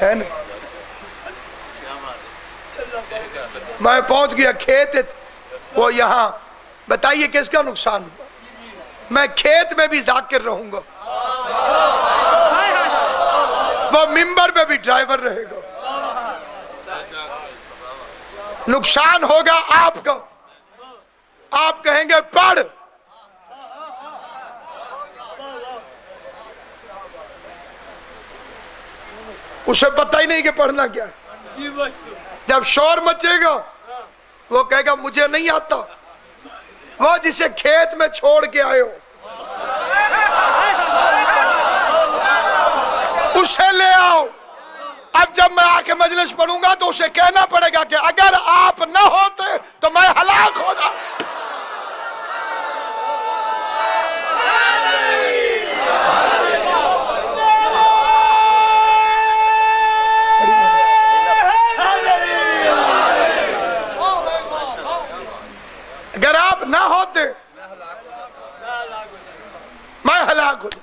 है ना। मैं पहुंच गया खेत, वो यहाँ बताइए किसका नुकसान हुआ? मैं खेत में भी जाकिर रहूंगा, वो मिंबर में भी ड्राइवर रहेगा। नुकसान होगा आपको, आप कहेंगे पढ़, उसे पता ही नहीं कि पढ़ना क्या है। जब शोर मचेगा वो कहेगा मुझे नहीं आता। वो जिसे खेत में छोड़ के आए हो उसे ले आओ। अब जब मैं आके मजलिस पढ़ूंगा तो उसे कहना पड़ेगा कि अगर आप न होते तो मैं हलाक हो जाता। अगर आप ना होते मैं हलाक हो जाता।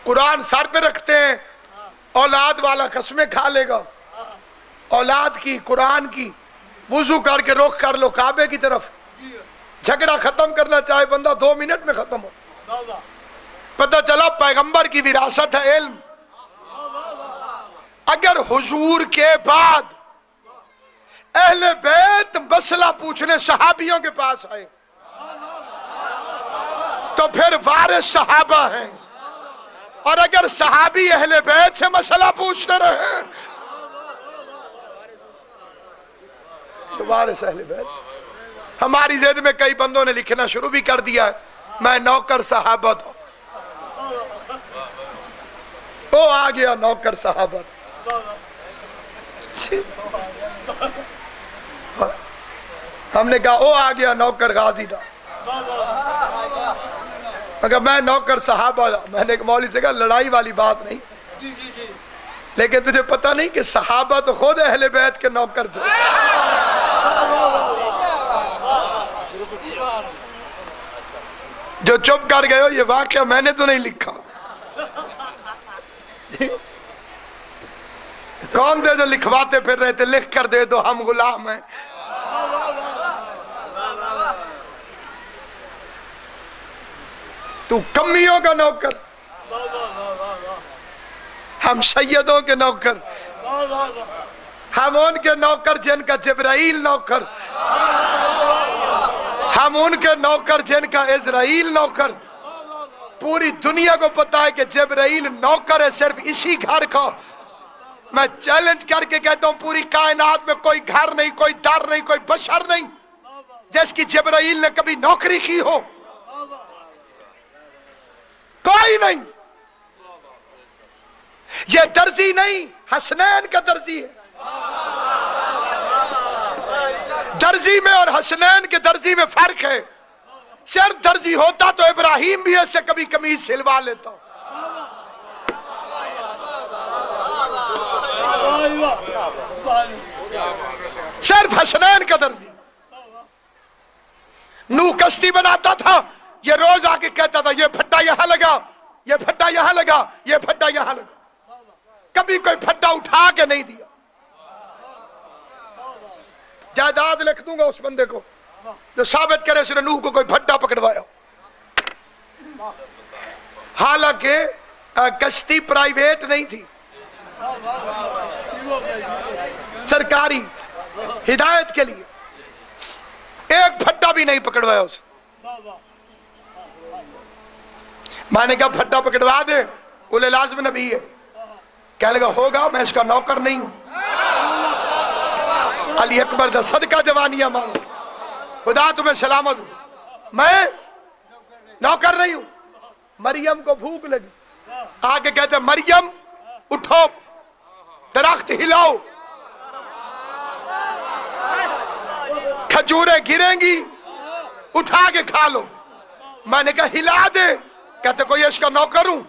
कुरान सर पे रखते हैं, औलाद वाला कसमें खा लेगा। औलाद की, कुरान की, वुजू करके रुख कर लो काबे की तरफ। झगड़ा खत्म करना चाहे बंदा 2 मिनट में खत्म हो। पता चला पैगंबर की विरासत है इल्म। अगर हुजूर के बाद अहले बैत मसला पूछने सहाबियों के पास आए तो फिर वारिस सहाबा हैं, और अगर सहाबी अहले बैत से मसला पूछते रहे तो वारिस अहले बैत। हमारी ज़िद में कई बंदों ने लिखना शुरू भी कर दिया है, मैं नौकर सहाबा था। ओ आ गया नौकर सहाबा था। हमने कहा ओ आ गया नौकर गाजी था। मगर मैं नौकर सहाबा था। मैंने एक मौलवी से कहा लड़ाई वाली बात नहीं, लेकिन तुझे पता नहीं कि सहाबा तो खुद अहले बैत के नौकर थे। जो चुप कर गए हो ये वाकया मैंने तो नहीं लिखा। कौन थे जो लिखवाते फिर रहे थे लिख कर दे दो हम गुलाम हैं। तू कमियों का नौकर, हम सैयदों के नौकर, हम उनके नौकर जिनका जिब्राइल नौकर, हम उनके नौकर जिनका इज़राइल नौकर। पूरी दुनिया को पता है कि जिब्राइल नौकर है सिर्फ इसी घर का। मैं चैलेंज करके कहता हूं पूरी कायनात में कोई घर नहीं, कोई दर नहीं, कोई बशर नहीं जिसकी जिब्राइल ने कभी नौकरी की हो। कोई नहीं। ये दर्जी नहीं, हसनैन का दर्जी है। दर्जी में और हसनैन के दर्जी में फर्क है। सिर्फ दर्जी होता तो इब्राहिम भी ऐसे कभी कमीज सिलवा लेता। सिर्फ हसनैन का दर्जी। नूह कश्ती बनाता था, ये रोज आके कहता था ये फट्टा यहां लगा, ये फट्टा यहां लगा, ये फट्टा यहां लगा। कभी कोई फट्टा उठा के नहीं दिया। जायदाद लिख दूंगा उस बंदे को जो साबित करे उसने नूह को कोई फट्टा पकड़वाया। हालांकि कश्ती प्राइवेट नहीं थी, सरकारी हिदायत के लिए। एक फट्टा भी नहीं पकड़वाया उसे। मैंने कहा फट्टा पकड़वा दे, बोले लाजम नबी है। क्या लगा होगा, मैं इसका नौकर नहीं हूं। अली अकबर दा सदका जवानियां मांगो, खुदा तुम्हें सलामत। मैं नौकर नहीं हूं। मरियम को भूख लगी, आके कहते मरियम उठो, दरख्त हिलाओ, खजूरें गिरेंगी, उठा के खा लो। मैंने कहा हिला दे, कहते कोई इसका नौकर हूं।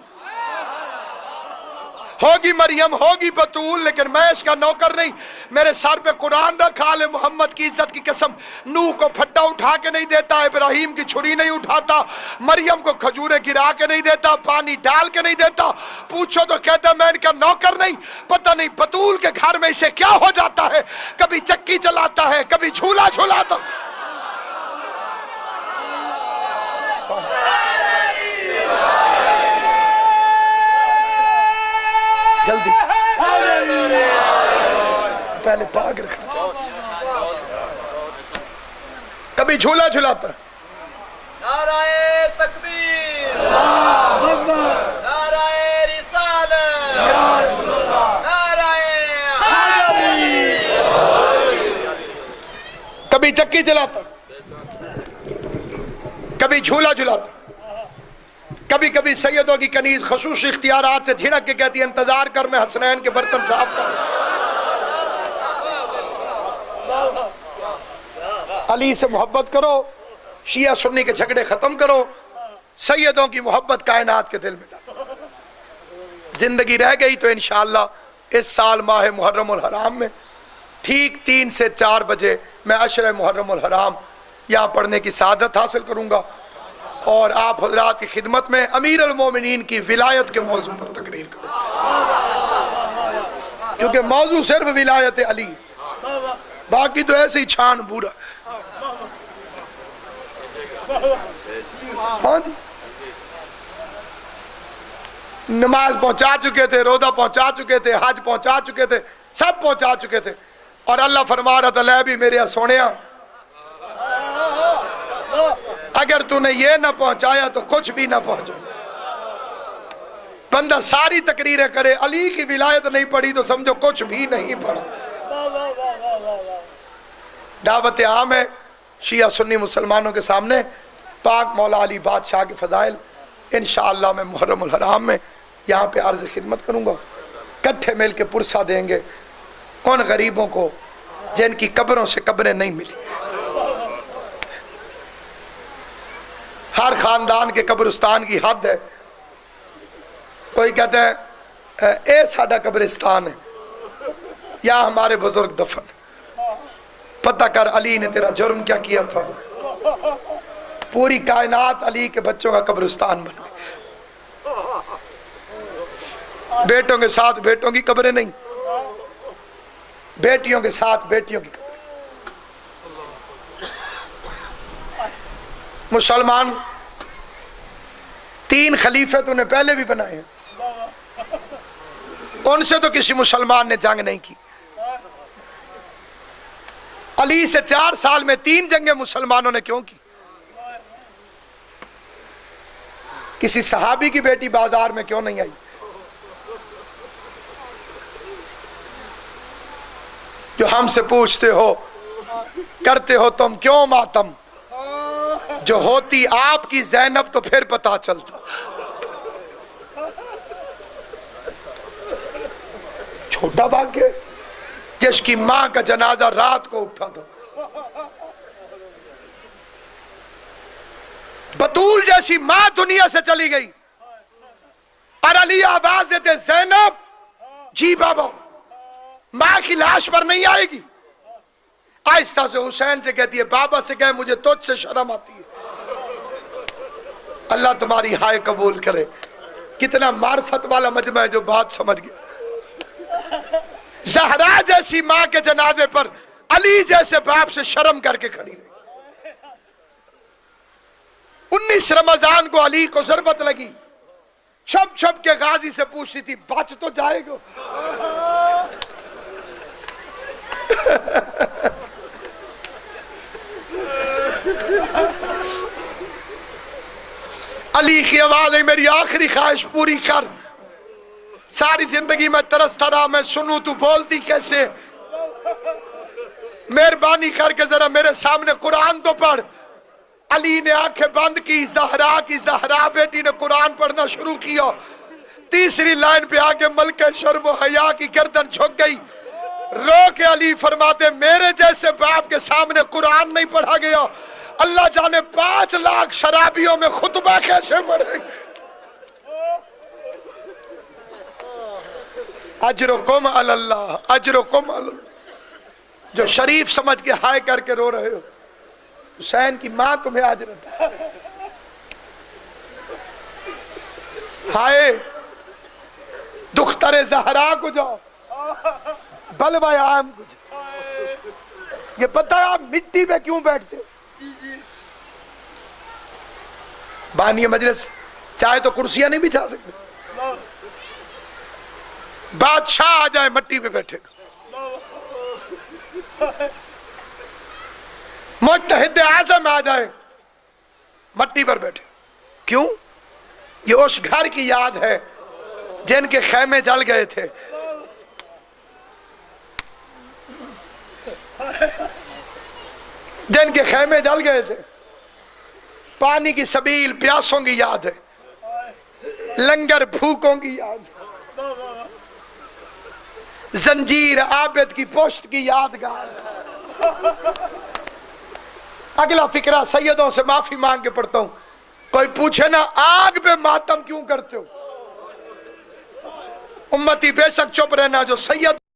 होगी मरियम, होगी बतूल, लेकिन मैं इसका नौकर नहीं। मेरे सर पे कुरान रखा ले, मोहम्मद की इज्जत की कसम। नूह को फट्टा उठा के नहीं देता, इब्राहिम की छुरी नहीं उठाता, मरियम को खजूरें गिरा के नहीं देता, पानी डाल के नहीं देता। पूछो तो कहता मैं इनका नौकर नहीं। पता नहीं बतूल के घर में इसे क्या हो जाता है, कभी चक्की चलाता है, कभी झूला झूलाता। जल्दी पहले पाक रखना। कभी झूला झूलाता। नाराए तकबीर, नाराए रिसालत, नाराए हैदरी। कभी चक्की चलाता, कभी झूला झूलाता। कभी कभी सैयदों की कनीज खसूस इख्तियारात से झिड़क के कहती है इंतजार कर, मैं हसनैन के बर्तन साफ कर। अली से मोहब्बत करो, शिया सुन्नी के झगड़े खत्म करो, सैयदों की मोहब्बत कायनात के दिल में डालो। जिंदगी रह गई तो इंशाअल्लाह इस साल माह मुहर्रमुल हराम में ठीक 3 से 4 बजे मैं अशर मुहर्रमुल हराम यहाँ पढ़ने की सादत हासिल करूँगा और आप हजरात की खिदमत में अमीर अल मोमिनीन की विलायत के मौजू पर तकरीर करूँ, क्योंकि मौजू सिर्फ विलायत अली, बाकी तो ऐसे ही छान पूरा। हाँ जी, नमाज पहुंचा चुके थे, रोजा पहुंचा चुके थे, हज पहुंचा चुके थे, सब पहुंचा चुके थे। और अल्लाह फरमा रहा था ले भी मेरे सोनिया, अगर तूने ये ना पहुंचाया तो कुछ भी ना पहुंचा। बंदा सारी तकरीरें करे, अली की विलायत नहीं पढ़ी तो समझो कुछ भी नहीं पढ़ा। दावत आम है शिया सुन्नी मुसलमानों के सामने पाक मौला अली बादशाह के फजाइल इंशाअल्लाह मैं मुहर्रमुल हराम में यहाँ पे अर्ज खिदमत करूँगा। इकट्ठे मिल के पुरसा देंगे उन गरीबों को जिनकी कब्रों से कब्रें नहीं मिली। हर खानदान के कब्रिस्तान की हद है। कोई कहता है ए साडा कब्रिस्तान है या हमारे बुजुर्ग दफन। पता कर अली ने तेरा जुर्म क्या किया था। पूरी कायनात अली के बच्चों का कब्रिस्तान बन गई। बेटों के साथ बेटों की कब्रें नहीं, बेटियों के साथ बेटियों की कब्रें। मुसलमान 3 खलीफे तूने पहले भी बनाए हैं, उनसे तो किसी मुसलमान ने जंग नहीं की। अली से 4 साल में 3 जंगें मुसलमानों ने क्यों की? किसी सहाबी की बेटी बाजार में क्यों नहीं आई? जो हमसे पूछते हो करते हो तुम क्यों मातम, जो होती आपकी ज़ैनब तो फिर पता चलता। छोटा भाग्य जिसकी मां का जनाजा रात को उठा था। बतूल जैसी मां दुनिया से चली गई और अली आवाज देते ज़ैनब जी बाबा मां की लाश पर नहीं आएगी। आहिस्ता से हुसैन से कहती है बाबा से कहे मुझे तुझसे शर्म आती है। अल्लाह तुम्हारी हाय कबूल करे। कितना मार्फत वाला मजमा है जो बात समझ गया। ज़हरा जैसी मां के जनाजे पर अली जैसे बाप से शर्म करके खड़ी रही। 19 रमजान को अली को ज़रबत लगी, छप छप के गाजी से पूछती थी बच तो जाएगा। अली की आवाज है मेरी आखिरी ख्वाहिश पूरी कर। सारी जिंदगी में तरसता रहा मैं सुनूं तू बोलती कैसे। मेहरबानी करके जरा मेरे सामने कुरान तो पढ़। अली ने आंखें बंद की, ज़हरा बेटी ने कुरान पढ़ना शुरू किया। तीसरी लाइन पे आके मलके शर्म व हया की गर्दन झुक गई। रो के अली फरमाते मेरे जैसे बाप के सामने कुरान नहीं पढ़ा गया, अल्लाह जाने 5 लाख शराबियों में खुतबा कैसे पढ़े। अजरुकुम अल्लाह, अजरुकुम अल्लाह। जो शरीफ समझ के हाय करके रो रहे हो, हुसैन की मां तुम्हें अजरत है। हाय दुख्तरे जहरा को जाओ, बलवा आम को जाओ। ये पता है आप मिट्टी पे क्यों बैठते हो? बानी मजलिस चाहे तो कुर्सियां नहीं बिछा सकते, बादशाह आ जाए मट्टी पे बैठेगा, मुत्तहिद आज़म आ जाए मट्टी पर बैठे। क्यों? ये उस घर की याद है जिनके खैमे जल गए थे। जिनके खैमे जल गए थे, पानी की सबील प्यासों की याद है, लंगर भूखों की याद है, जंजीर आबिद की पोस्ट की यादगार। अगला फिक्रा सैयदों से माफी मांग के पढ़ता हूं। कोई पूछे ना आग पे मातम क्यों करते हो? उम्मती बेशक चुप रहना, जो सैयद